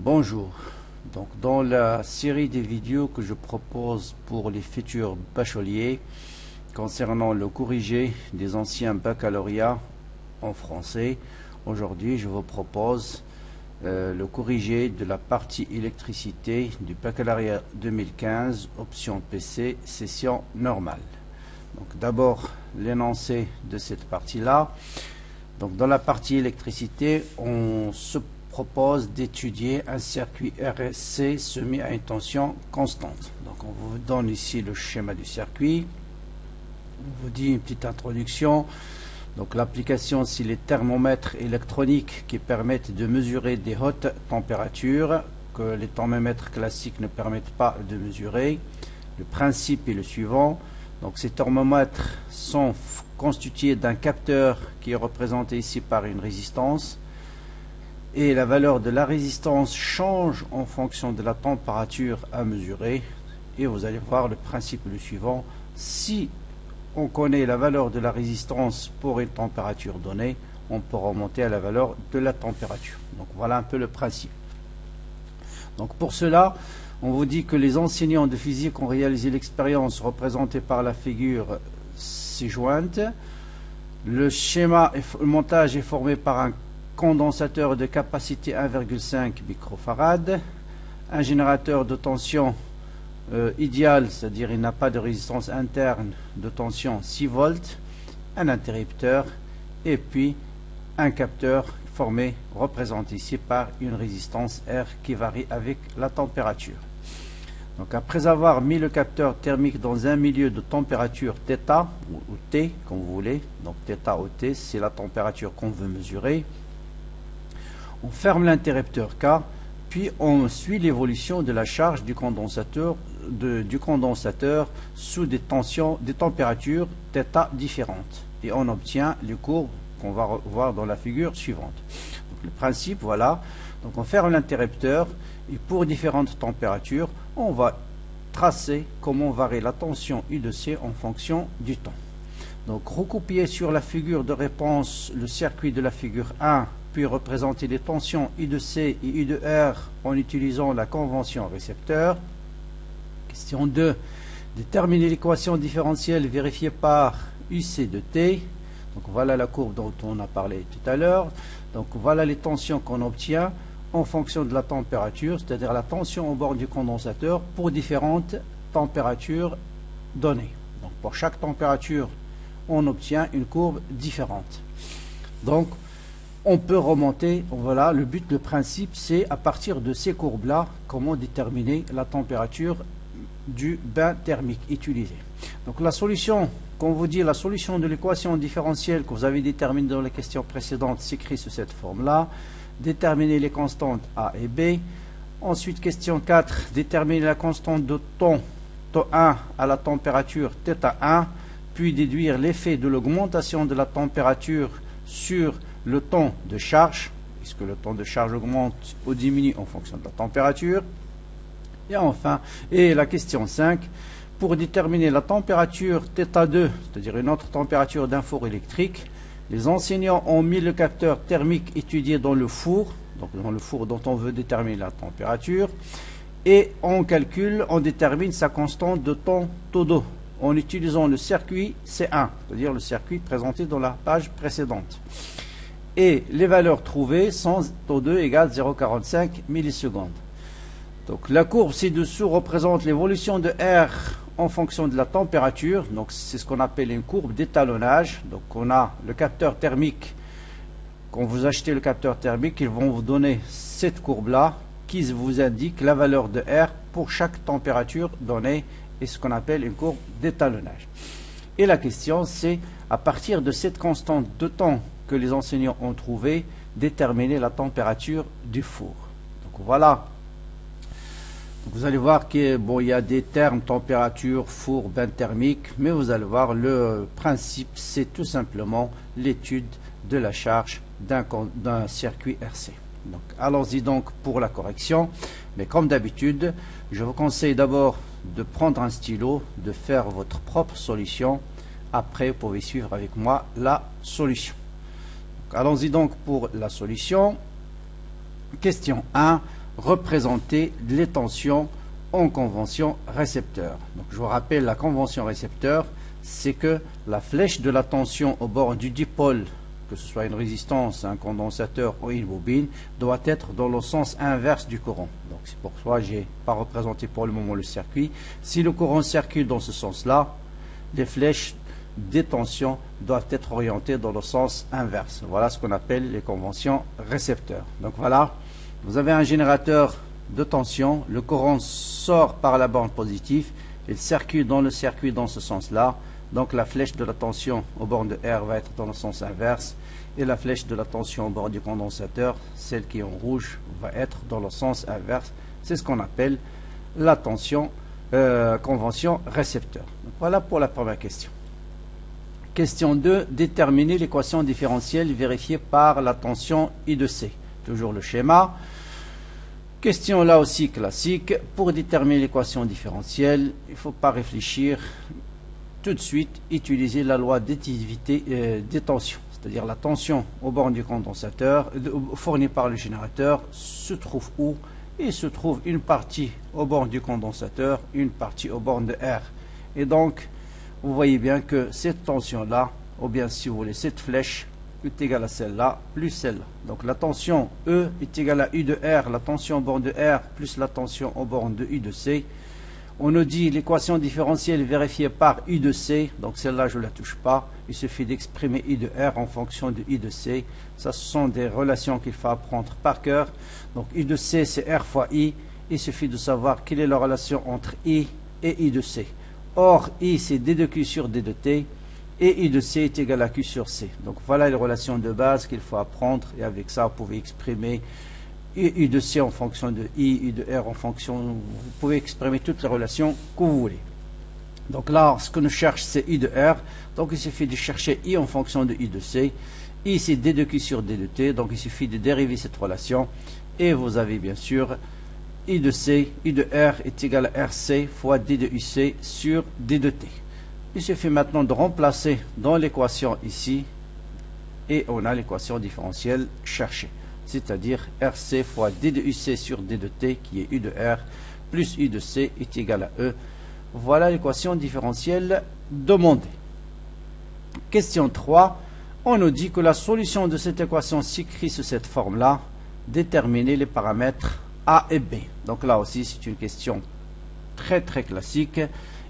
Bonjour. Donc, dans la série des vidéos que je propose pour les futurs bacheliers concernant le corrigé des anciens baccalauréats en français, aujourd'hui je vous propose le corrigé de la partie électricité du baccalauréat 2015, option PC, session normale. Donc d'abord l'énoncé de cette partie-là. Donc dans la partie électricité, on se propose d'étudier un circuit RSC soumis à une tension constante. Donc on vous donne ici le schéma du circuit. On vous dit une petite introduction. Donc l'application, c'est les thermomètres électroniques qui permettent de mesurer des hautes températures que les thermomètres classiques ne permettent pas de mesurer. Le principe est le suivant. Donc ces thermomètres sont constitués d'un capteur qui est représenté ici par une résistance. Et la valeur de la résistance change en fonction de la température à mesurer. Et vous allez voir le principe est le suivant. Si on connaît la valeur de la résistance pour une température donnée, on peut remonter à la valeur de la température. Donc voilà un peu le principe. Donc pour cela, on vous dit que les enseignants de physique ont réalisé l'expérience représentée par la figure ci-jointe. Le schéma, le montage est formé par un condensateur de capacité 1,5 microfarad, un générateur de tension idéal, c'est-à-dire il n'a pas de résistance interne de tension 6 volts, un interrupteur et puis un capteur formé, représenté ici par une résistance R qui varie avec la température. Donc après avoir mis le capteur thermique dans un milieu de température θ ou T comme vous voulez, donc θ ou T c'est la température qu'on veut mesurer, on ferme l'interrupteur K, puis on suit l'évolution de la charge du condensateur, sous des températures θ différentes. Et on obtient les courbes qu'on va voir dans la figure suivante. Donc, le principe, voilà. Donc on ferme l'interrupteur et pour différentes températures, on va tracer comment varie la tension I de C en fonction du temps. Donc recopier sur la figure de réponse le circuit de la figure 1, puis représenter les tensions I de C et I de R en utilisant la convention récepteur. Question 2. Déterminer l'équation différentielle vérifiée par UC de T. Donc voilà la courbe dont on a parlé tout à l'heure. Donc voilà les tensions qu'on obtient en fonction de la température, c'est-à-dire la tension au bord du condensateur pour différentes températures données. Donc pour chaque température, on obtient une courbe différente. Donc on peut remonter, voilà, le but, le principe, c'est à partir de ces courbes-là, comment déterminer la température du bain thermique utilisé. Donc la solution, qu'on vous dit, la solution de l'équation différentielle que vous avez déterminée dans les questions précédentes s'écrit sous cette forme-là. Déterminer les constantes A et B. Ensuite, question 4, déterminer la constante de temps T1 à la température θ1, puis déduire l'effet de l'augmentation de la température sur le temps de charge, puisque le temps de charge augmente ou diminue en fonction de la température. Et enfin, la question 5, pour déterminer la température θ2, c'est-à-dire une autre température d'un four électrique, les enseignants ont mis le capteur thermique étudié dans le four, donc dans le four dont on veut déterminer la température, et on calcule, on détermine sa constante de temps T2 en utilisant le circuit C1, c'est-à-dire le circuit présenté dans la page précédente. Et les valeurs trouvées sont T2 égale 0,45 millisecondes. Donc la courbe ci-dessous représente l'évolution de R en fonction de la température. Donc c'est ce qu'on appelle une courbe d'étalonnage. Donc on a le capteur thermique. Quand vous achetez le capteur thermique, ils vont vous donner cette courbe-là qui vous indique la valeur de R pour chaque température donnée, et ce qu'on appelle une courbe d'étalonnage. Et la question, c'est à partir de cette constante de temps que les enseignants ont trouvé, déterminer la température du four. Donc voilà. Donc vous allez voir qu'il bon, y a des termes température, four, bain thermique, mais vous allez voir le principe, c'est tout simplement l'étude de la charge d'un circuit RC. Donc allons-y donc pour la correction, mais comme d'habitude, je vous conseille d'abord de prendre un stylo, de faire votre propre solution. Après, vous pouvez suivre avec moi la solution. Allons-y donc pour la solution. Question 1. représenter les tensions en convention récepteur. Donc, je vous rappelle, la convention récepteur, c'est que la flèche de la tension au bord du dipôle, que ce soit une résistance, un condensateur ou une bobine, doit être dans le sens inverse du courant. Donc c'est pour ça que je n'ai pas représenté pour le moment le circuit. Si le courant circule dans ce sens-là, les flèches des tensions doivent être orientées dans le sens inverse. Voilà ce qu'on appelle les conventions récepteurs. Donc voilà, vous avez un générateur de tension, le courant sort par la borne positive, il circule dans le circuit dans ce sens-là, donc la flèche de la tension au bord de R va être dans le sens inverse, et la flèche de la tension au bord du condensateur, celle qui est en rouge, va être dans le sens inverse. C'est ce qu'on appelle la tension convention récepteur. Donc voilà pour la première question. Question 2, déterminer l'équation différentielle vérifiée par la tension I de C. Toujours le schéma. Question là aussi classique. Pour déterminer l'équation différentielle, il ne faut pas réfléchir tout de suite, utiliser la loi d'additivité des tensions. C'est-à-dire la tension au bord du condensateur fournie par le générateur se trouve où? Il se trouve une partie au bord du condensateur, une partie au bord de R. Et donc, vous voyez bien que cette tension-là, ou bien si vous voulez, cette flèche est égale à celle-là, plus celle-là. Donc la tension E est égale à U de R, la tension au bord de R, plus la tension au bord de U de C. On nous dit l'équation différentielle vérifiée par U de C, donc celle-là je ne la touche pas. Il suffit d'exprimer I de R en fonction de I de C. Ça, ce sont des relations qu'il faut apprendre par cœur. Donc I de C, c'est R fois I. Il suffit de savoir quelle est la relation entre I et I de C. Or, I, c'est D de Q sur D de T. Et I de C est égal à Q sur C. Donc voilà les relations de base qu'il faut apprendre. Et avec ça, vous pouvez exprimer I de C en fonction de I de R en fonction, vous pouvez exprimer toutes les relations que vous voulez. Donc là, ce que nous cherche, c'est I de R. Donc il suffit de chercher I en fonction de I de C. I, c'est D de Q sur D de T. Donc il suffit de dériver cette relation. Et vous avez bien sûr I de C, I de R est égal à RC fois D de UC sur D de T. Il suffit maintenant de remplacer dans l'équation ici. Et on a l'équation différentielle cherchée. C'est-à-dire RC fois D de UC sur D de T, qui est U de R, plus U de C est égal à E. Voilà l'équation différentielle demandée. Question 3. On nous dit que la solution de cette équation s'écrit sous cette forme-là. Déterminer les paramètres A et B. Donc là aussi, c'est une question très très classique.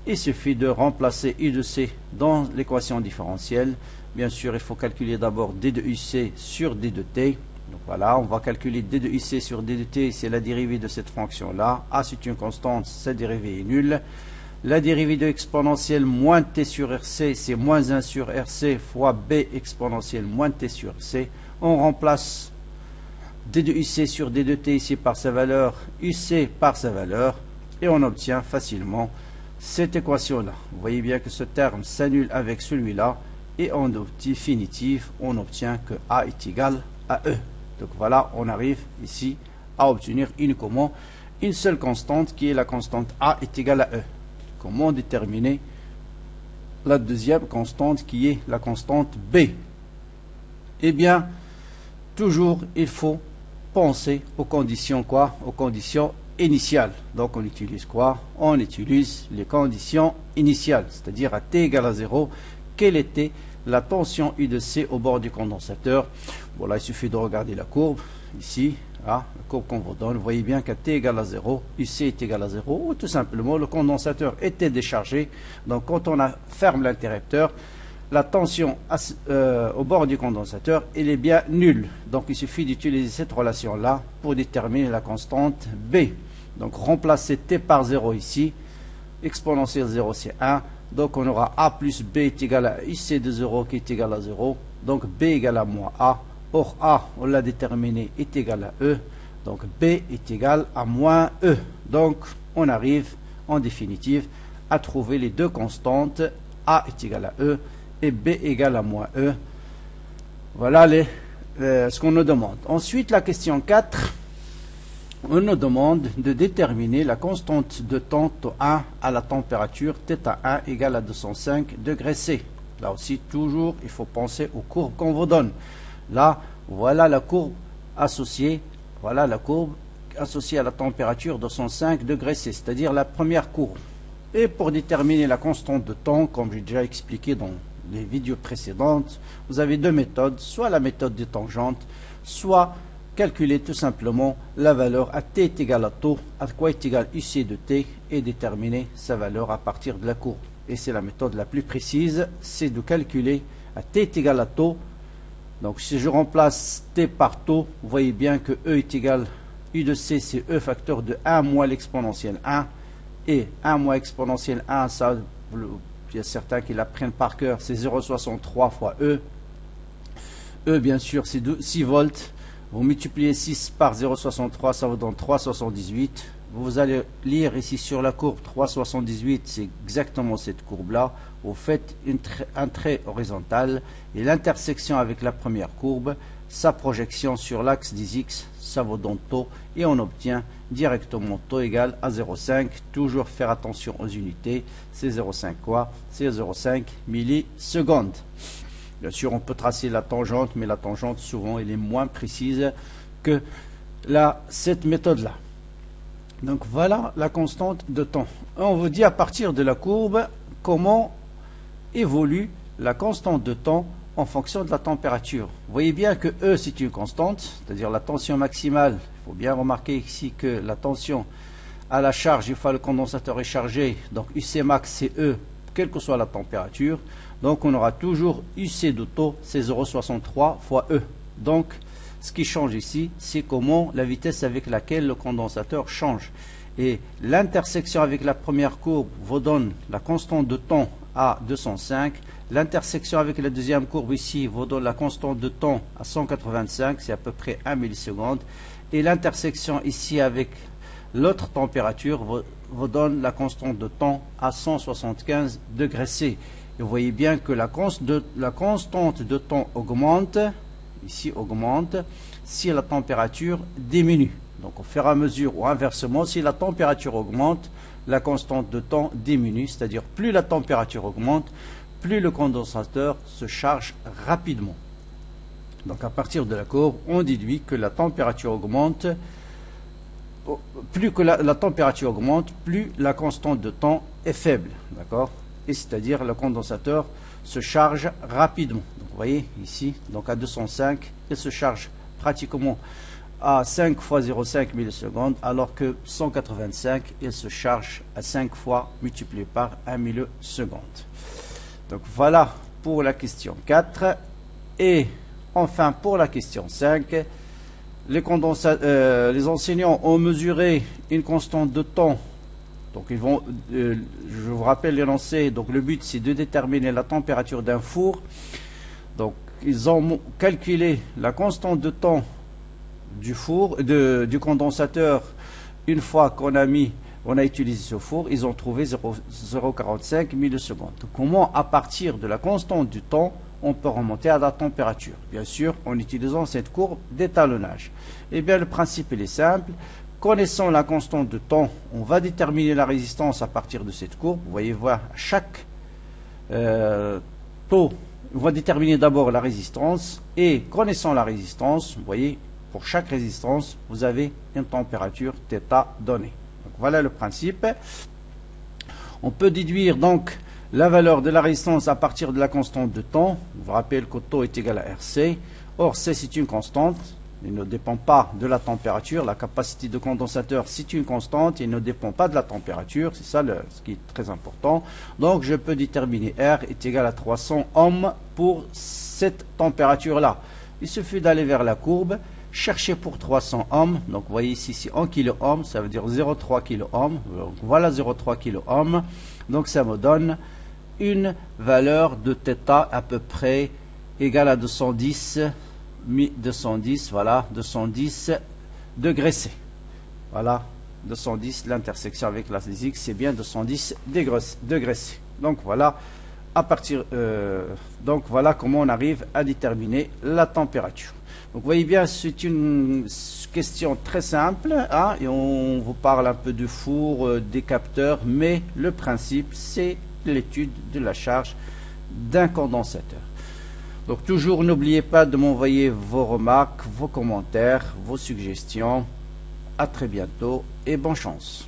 Il suffit de remplacer U de C dans l'équation différentielle. Bien sûr, il faut calculer d'abord D de UC sur D de T. Donc voilà, on va calculer D de UC sur D de T, c'est la dérivée de cette fonction-là. A, c'est une constante, cette dérivée est nulle. La dérivée de exponentielle moins T sur RC, c'est moins 1 sur RC fois B exponentielle moins T sur RC. On remplace D de UC sur D de T ici par sa valeur, UC par sa valeur, et on obtient facilement cette équation-là. Vous voyez bien que ce terme s'annule avec celui-là, et en définitive, on obtient que A est égal à E. Donc voilà, on arrive ici à obtenir uniquement une seule constante qui est la constante A est égale à E. Comment déterminer la deuxième constante qui est la constante B? Eh bien, toujours il faut penser aux conditions quoi? Aux conditions initiales. Donc on utilise quoi? On utilise les conditions initiales, c'est-à-dire à T égale à 0, quelle était la tension U de C au bord du condensateur. Voilà, il suffit de regarder la courbe ici, la courbe qu'on vous donne. Vous voyez bien qu'à T égale à 0, UC est égal à 0, ou tout simplement le condensateur était déchargé. Donc quand on ferme l'interrupteur, la tension au bord du condensateur, elle est bien nulle. Donc il suffit d'utiliser cette relation-là pour déterminer la constante B. Donc remplacer T par 0 ici, exponentielle 0 c'est 1. Donc on aura A plus B est égal à UC de 0 qui est égal à 0. Donc B égale à moins A. Or A, on l'a déterminé, est égal à E. Donc B est égal à moins E. Donc on arrive en définitive à trouver les deux constantes. A est égal à E et B égale à moins E. Voilà ce qu'on nous demande. Ensuite, la question 4. On nous demande de déterminer la constante de temps T1 à la température θ1 égale à 205 degrés C. Là aussi, toujours, il faut penser aux courbes qu'on vous donne. Là, voilà la courbe associée. Voilà la courbe associée à la température de 105 degrés C, c'est-à-dire la première courbe. Et pour déterminer la constante de temps, comme j'ai déjà expliqué dans les vidéos précédentes, vous avez deux méthodes, soit la méthode des tangentes, soit calculer tout simplement la valeur à t est égal à taux, à quoi est égal UC de t, et déterminer sa valeur à partir de la courbe. Et c'est la méthode la plus précise, c'est de calculer à t est égal à taux. Donc si je remplace t par taux, vous voyez bien que E est égal, U de C c'est E facteur de 1 moins l'exponentielle 1, et 1 moins exponentielle 1, ça, il y a certains qui l'apprennent par cœur, c'est 0,63 fois E. E bien sûr c'est 6 volts, vous multipliez 6 par 0,63, ça vous donne 3,78. Vous allez lire ici sur la courbe 3,78, c'est exactement cette courbe-là. Vous faites un trait horizontal et l'intersection avec la première courbe, sa projection sur l'axe des X, ça vous donne taux et on obtient directement taux égal à 0,5. Toujours faire attention aux unités, c'est 0,5 quoi? C'est 0,5 millisecondes. Bien sûr, on peut tracer la tangente, mais la tangente, souvent, elle est moins précise que cette méthode-là. Donc, voilà la constante de temps. On vous dit à partir de la courbe comment évolue la constante de temps en fonction de la température. Vous voyez bien que E, c'est une constante, c'est-à-dire la tension maximale. Il faut bien remarquer ici que la tension à la charge, une fois le condensateur est chargé, donc UC max, c'est E, quelle que soit la température. Donc, on aura toujours UC de taux, c'est 0,63 fois E. Donc, ce qui change ici, c'est comment la vitesse avec laquelle le condensateur change. Et l'intersection avec la première courbe vous donne la constante de temps à 205. L'intersection avec la deuxième courbe ici vous donne la constante de temps à 185, c'est à peu près 1 milliseconde. Et l'intersection ici avec l'autre température vous donne la constante de temps à 175 degrés C. Et vous voyez bien que la constante de temps augmente, ici augmente, si la température diminue. Donc au fur et à mesure, ou inversement, si la température augmente, la constante de temps diminue, c'est-à-dire plus la température augmente, plus le condensateur se charge rapidement. Donc à partir de la courbe, on déduit que la température augmente, plus que la température augmente, plus la constante de temps est faible, d'accord? Et c'est-à-dire le condensateur se charge rapidement. Donc, vous voyez ici, donc à 205, il se charge pratiquement à 5 fois 0,5 millisecondes, alors que 185, il se charge à 5 fois multiplié par 1 milliseconde. Donc voilà pour la question 4. Et enfin pour la question 5, les enseignants ont mesuré une constante de temps. Donc ils vont, je vous rappelle l'énoncé, donc le but c'est de déterminer la température d'un four. Donc ils ont calculé la constante de temps du four, du condensateur une fois qu'on a utilisé ce four, ils ont trouvé 0,45 millisecondes. Donc, comment à partir de la constante du temps on peut remonter à la température? Bien sûr en utilisant cette courbe d'étalonnage. Eh bien le principe il est simple. Connaissant la constante de temps, on va déterminer la résistance à partir de cette courbe. Vous voyez, voir chaque taux, on va déterminer d'abord la résistance. Et connaissant la résistance, vous voyez, pour chaque résistance, vous avez une température θ donnée. Donc, voilà le principe. On peut déduire donc la valeur de la résistance à partir de la constante de temps. Je vous rappelle que taux est égal à RC. Or, C, c'est une constante. Il ne dépend pas de la température. La capacité de condensateur, c'est une constante. Il ne dépend pas de la température. C'est ça ce qui est très important. Donc, je peux déterminer R est égal à 300 ohms pour cette température-là. Il suffit d'aller vers la courbe, chercher pour 300 ohms. Donc, vous voyez ici, c'est 1 kilo-ohm. Ça veut dire 0,3 kilo-ohm. Donc, voilà 0,3 kilo-ohm. Donc, ça me donne une valeur de θ à peu près égale à 210, voilà, 210 degrés C. Voilà, 210, l'intersection avec la physique, c'est bien 210 degrés C. Donc voilà, donc voilà comment on arrive à déterminer la température. Donc vous voyez bien, c'est une question très simple, hein, et on vous parle un peu du four, des capteurs, mais le principe, c'est l'étude de la charge d'un condensateur. Donc toujours n'oubliez pas de m'envoyer vos remarques, vos commentaires, vos suggestions à très bientôt et bonne chance.